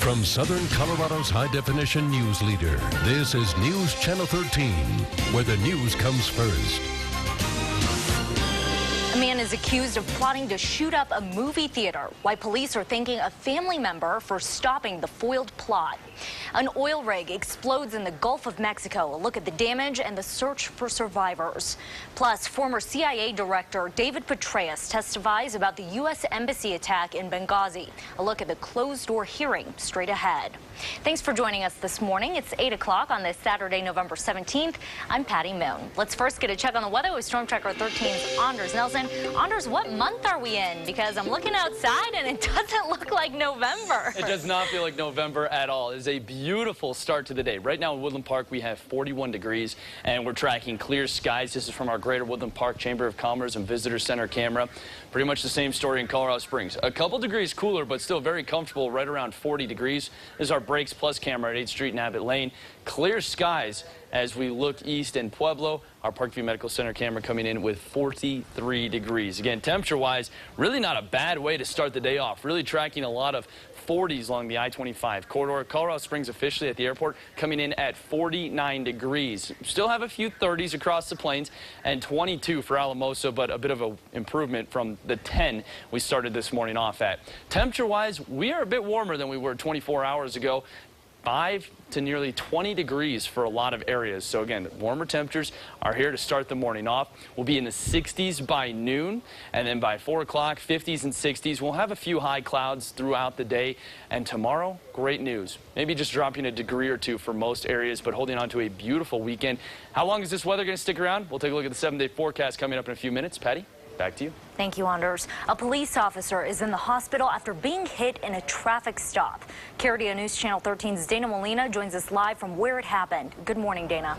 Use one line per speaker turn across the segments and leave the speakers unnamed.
From Southern Colorado's high-definition news leader, this is News Channel 13, where the news comes first.
A man is accused of plotting to shoot up a movie theater, why police are thanking a family member for stopping the foiled plot. An oil rig explodes in the Gulf of Mexico. A look at the damage and the search for survivors. Plus, former CIA Director David Petraeus testifies about the U.S. Embassy attack in Benghazi. A look at the closed-door hearing straight ahead. Thanks for joining us this morning. It's 8 o'clock on this Saturday, November 17th. I'm Patty Moon. Let's first get a check on the weather with Storm Tracker 13's Anders Nelson. Anders, what month are we in? Because I'm looking outside and it doesn't look like November.
It does not feel like November at all. It's a beautiful start to the day. Right now in Woodland Park, we have 41 degrees, and we're tracking clear skies. This is from our Greater Woodland Park Chamber of Commerce and Visitor Center camera. Pretty much the same story in Colorado Springs. A couple degrees cooler, but still very comfortable, right around 40 degrees. This is our Brakes Plus camera at 8th Street and Abbott Lane. Clear skies as we look east in Pueblo. Our Parkview Medical Center camera coming in with 43 degrees. Again, temperature-wise, really not a bad way to start the day off. Really tracking a lot of 40s along the I-25 corridor. Colorado Springs officially at the airport coming in at 49 degrees. Still have a few 30s across the plains and 22 for Alamosa, but a bit of an improvement from the 10 we started this morning off at. Temperature-wise, we are a bit warmer than we were 24 hours ago. 5 to nearly 20 degrees for a lot of areas. So again, warmer temperatures are here to start the morning off. We'll be in the 60s by noon, and then by 4 o'clock, 50s and 60s. We'll have a few high clouds throughout the day. And tomorrow, great news. Maybe just dropping a degree or two for most areas, but holding on to a beautiful weekend. How long is this weather going to stick around? We'll take a look at the 7-day forecast coming up in a few minutes. Patty, back to you.
Thank you, Anders. A police officer is in the hospital after being hit in a traffic stop. KRDO News Channel 13's Dana Molina joins us live from where it happened. Good morning, Dana.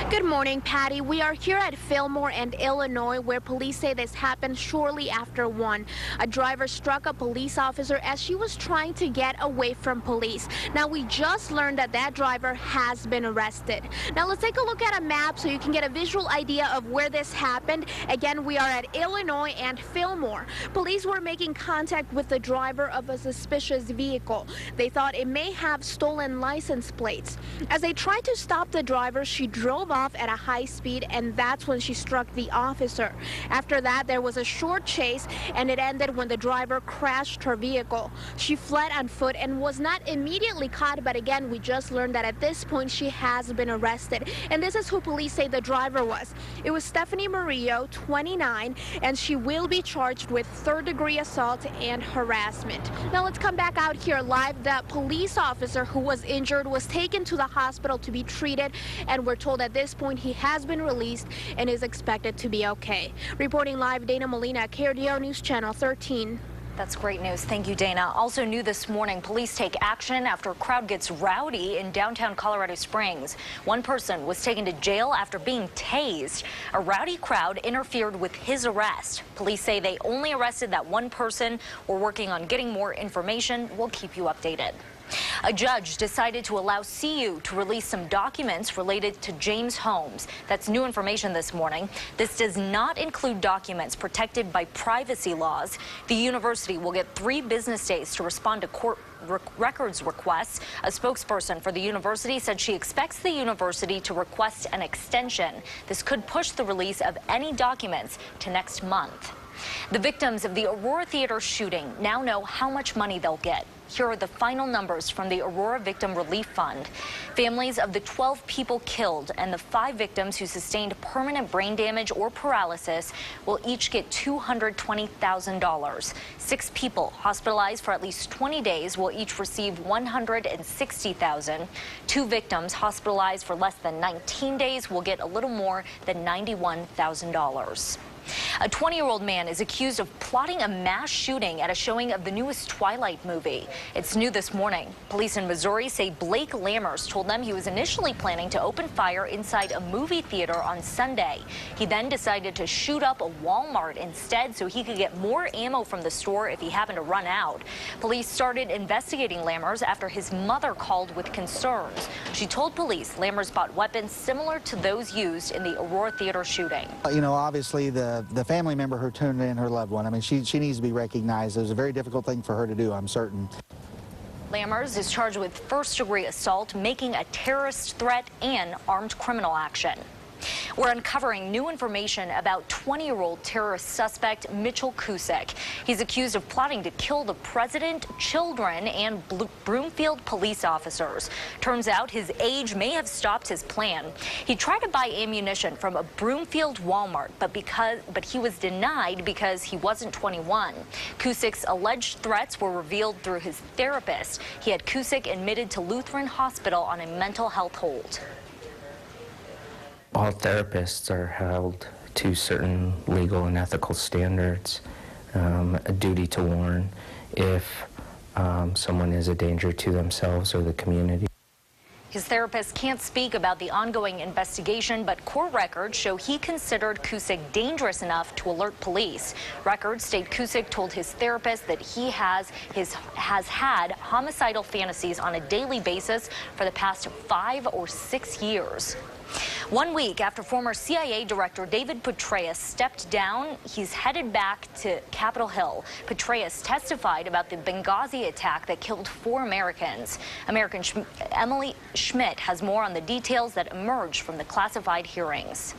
Good morning, Patty. We are here at Fillmore and Illinois, where police say this happened shortly after 1. A driver struck a police officer as she was trying to get away from police. Now, we just learned that that driver has been arrested. Now, let's take a look at a map so you can get a visual idea of where this happened. Again, we are at Illinois and Fillmore. Police were making contact with the driver of a suspicious vehicle. They thought it may have stolen license plates. As they tried to stop the driver, she drove off at a high speed, and that's when she struck the officer. After that, there was a short chase, and it ended when the driver crashed her vehicle. She fled on foot and was not immediately caught, but again, we just learned that at this point she has been arrested. And this is who police say the driver was. It was Stephanie Murillo, 29, and she will be charged with third-degree assault and harassment. Now let's come back out here live. The police officer who was injured was taken to the hospital to be treated, and we're told at this point he has been released and is expected to be okay. Reporting live, Dana Molina, KRDO News Channel 13.
That's great news. Thank you, Dana. Also new this morning, police take action after a crowd gets rowdy in downtown Colorado Springs. One person was taken to jail after being tased. A rowdy crowd interfered with his arrest. Police say they only arrested that one person. We're working on getting more information. We'll keep you updated. A judge decided to allow CU to release some documents related to James Holmes. That's new information this morning. This does not include documents protected by privacy laws. The university will get 3 business days to respond to court records requests. A spokesperson for the university said she expects the university to request an extension. This could push the release of any documents to next month. The victims of the Aurora Theater shooting now know how much money they'll get. Here are the final numbers from the Aurora Victim Relief Fund. Families of the 12 people killed and the 5 victims who sustained permanent brain damage or paralysis will each get $220,000. 6 people hospitalized for at least 20 days will each receive $160,000. 2 victims hospitalized for less than 19 days will get a little more than $91,000. A 20-year-old man is accused of plotting a mass shooting at a showing of the newest Twilight movie. It's new this morning. Police in Missouri say Blake Lammers told them he was initially planning to open fire inside a movie theater on Sunday. He then decided to shoot up a Walmart instead so he could get more ammo from the store if he happened to run out. Police started investigating Lammers after his mother called with concerns. She told police Lammers bought weapons similar to those used in the Aurora Theater shooting.
You know, obviously the family member who turned in her loved one, I mean, she needs to be recognized. It was a very difficult thing for her to do, I'm certain.
Lammers is charged with first-degree assault, making a terrorist threat, and armed criminal action. We're uncovering new information about 20-year-old terrorist suspect Mitchell Cusick. He's accused of plotting to kill the president, children, and Broomfield police officers. Turns out his age may have stopped his plan. He tried to buy ammunition from a Broomfield Walmart, but he was denied because he wasn't 21. Cusick's alleged threats were revealed through his therapist. He had Cusick admitted to Lutheran Hospital on a mental health hold.
All therapists are held to certain legal and ethical standards, a duty to warn if someone is a danger to themselves or the community.
His therapist can't speak about the ongoing investigation, but court records show he considered Cusick dangerous enough to alert police. Records state Cusick told his therapist that he has had homicidal fantasies on a daily basis for the past 5 or 6 years. 1 week after former CIA Director David Petraeus stepped down, he's headed back to Capitol Hill. Petraeus testified about the Benghazi attack that killed 4 Americans. Emily Schmidt has more on the details that emerged from the classified hearings.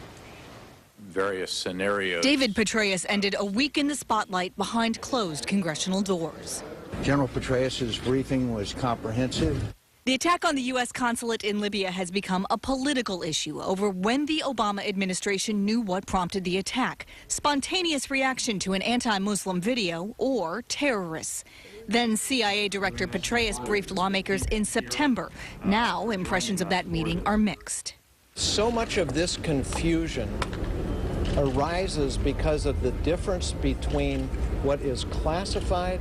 Various scenarios.
David Petraeus ended a week in the spotlight behind closed congressional doors.
General Petraeus's briefing was comprehensive.
The attack on the U.S. consulate in Libya has become a political issue over when the Obama administration knew what prompted the attack, spontaneous reaction to an anti-Muslim video, or terrorists. Then CIA Director Petraeus briefed lawmakers in September. Now, impressions of that meeting are mixed.
So much of this confusion arises because of the difference between what is classified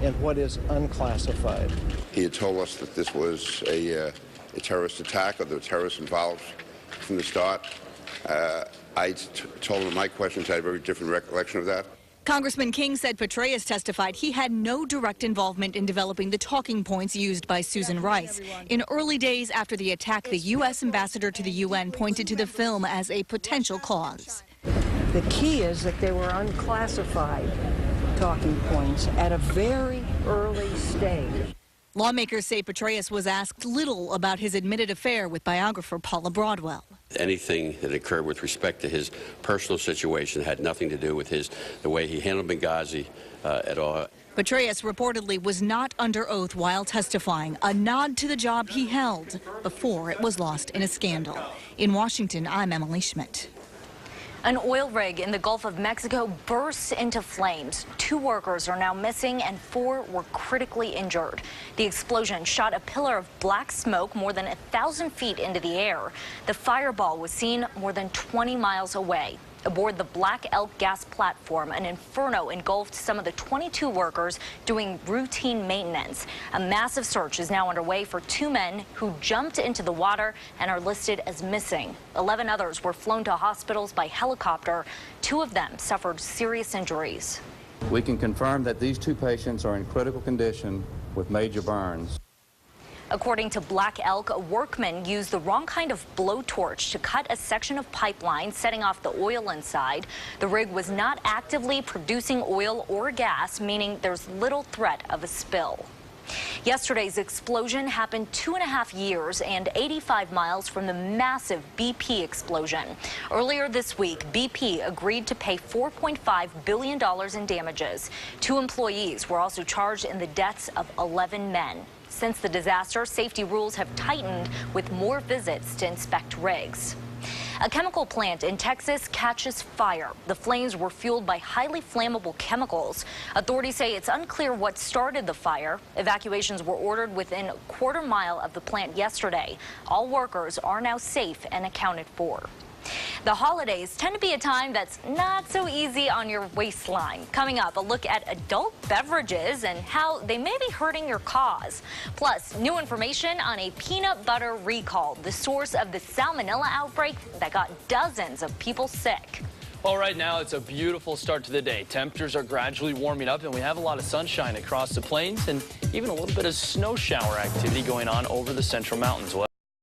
and what is unclassified.
He had told us that this was a terrorist attack, or there were terrorists involved from the start. I told him in my questions I had a very different recollection of that.
Congressman King said Petraeus testified he had no direct involvement in developing the talking points used by Susan Rice. In early days after the attack, the U.S. ambassador to the UN pointed to the film as a potential cause.
The key is that they were unclassified talking points at a very early stage.
Lawmakers say Petraeus was asked little about his admitted affair with biographer Paula Broadwell.
Anything that occurred with respect to his personal situation had nothing to do with the way he handled Benghazi at all.
Petraeus reportedly was not under oath while testifying, a nod to the job he held before it was lost in a scandal. In Washington, I'm Emily Schmidt.
An oil rig in the Gulf of Mexico bursts into flames. 2 workers are now missing and 4 were critically injured. The explosion shot a pillar of black smoke more than 1,000 feet into the air. The fireball was seen more than 20 miles away. Aboard the Black Elk gas platform, an inferno engulfed some of the 22 workers doing routine maintenance. A massive search is now underway for 2 men who jumped into the water and are listed as missing. 11 others were flown to hospitals by helicopter. 2 of them suffered serious injuries.
We can confirm that these 2 patients are in critical condition with major burns.
According to Black Elk, a workman used the wrong kind of blowtorch to cut a section of pipeline, setting off the oil inside. The rig was not actively producing oil or gas, meaning there's little threat of a spill. Yesterday's explosion happened 2.5 years and 85 miles from the massive BP explosion. Earlier this week, BP agreed to pay $4.5 billion in damages. 2 employees were also charged in the deaths of 11 men. Since the disaster, safety rules have tightened with more visits to inspect rigs. A chemical plant in Texas catches fire. The flames were fueled by highly flammable chemicals. Authorities say it's unclear what started the fire. Evacuations were ordered within a quarter mile of the plant yesterday. All workers are now safe and accounted for. The holidays tend to be a time that's not so easy on your waistline. Coming up, a look at adult beverages and how they may be hurting your cause. Plus, new information on a peanut butter recall, the source of the salmonella outbreak that got dozens of people sick.
Well, right now it's a beautiful start to the day. Temperatures are gradually warming up and we have a lot of sunshine across the plains and even a little bit of snow shower activity going on over the central mountains.